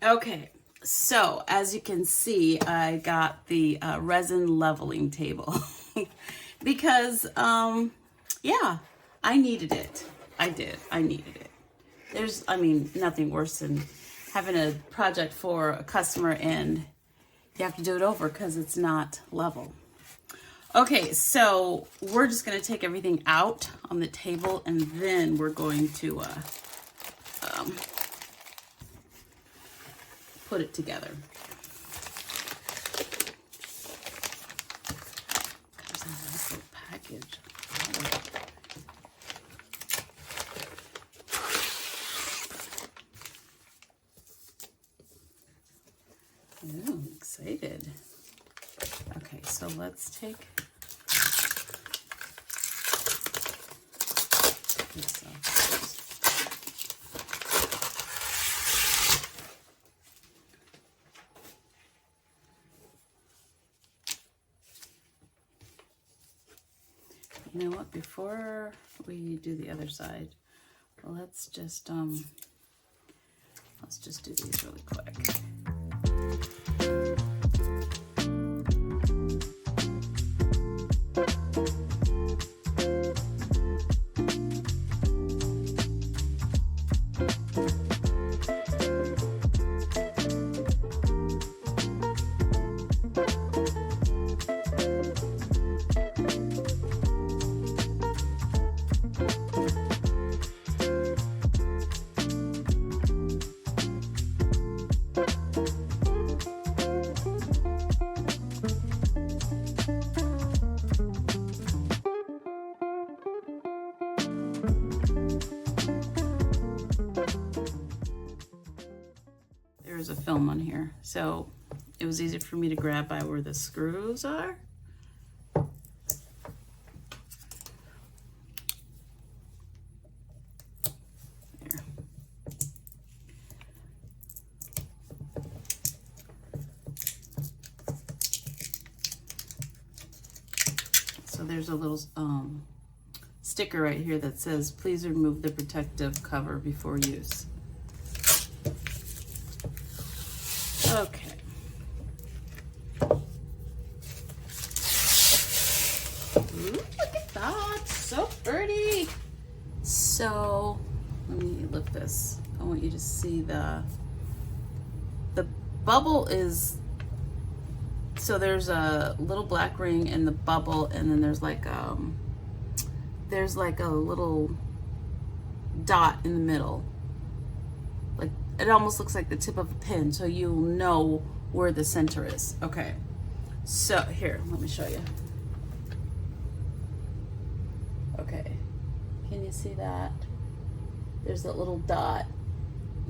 Okay, so as you can see, I got the resin leveling table because, yeah, I needed it. I did. I needed it. There's, I mean, nothing worse than having a project for a customer and you have to do it over because it's not level. Okay, so we're just going to take everything out on the table and then we're going to put it together. There's a nice little package. Oh, I'm excited. Okay, so let's take this off first. You know what, before we do the other side, let's just do these really quick. There's a film on here, so it was easy for me to grab by where the screws are. There. So there's a little sticker right here that says, please remove the protective cover before use. Okay. Ooh, look at that, so pretty. So let me lift this. I want you to see the bubble is, so there's a little black ring in the bubble, and then there's like a little dot in the middle. Like, it almost looks like the tip of a pin, so you'll know where the center is. Okay, so here, let me show you. Okay, can you see that? There's that little dot.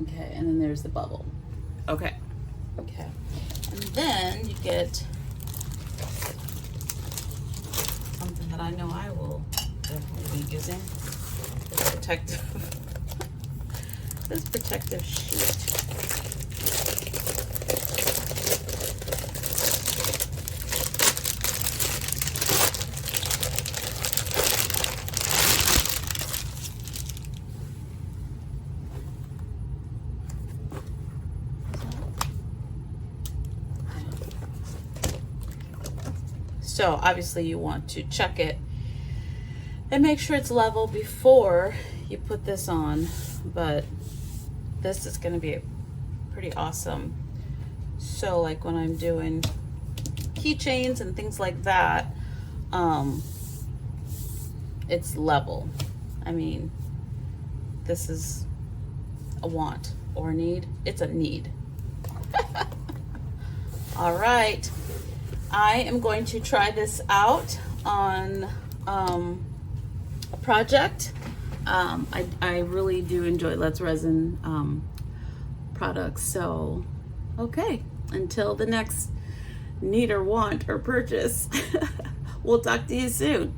Okay, and then there's the bubble. Okay, okay. And then you get something that I know I will definitely be using. This protective sheet. So obviously you want to check it and make sure it's level before you put this on, but this is going to be pretty awesome. So like when I'm doing keychains and things like that, it's level. I mean, this is a want or a need. It's a need. All right, I am going to try this out on a project. I really do enjoy Let's Resin products. So, okay, until the next need or want or purchase, we'll talk to you soon.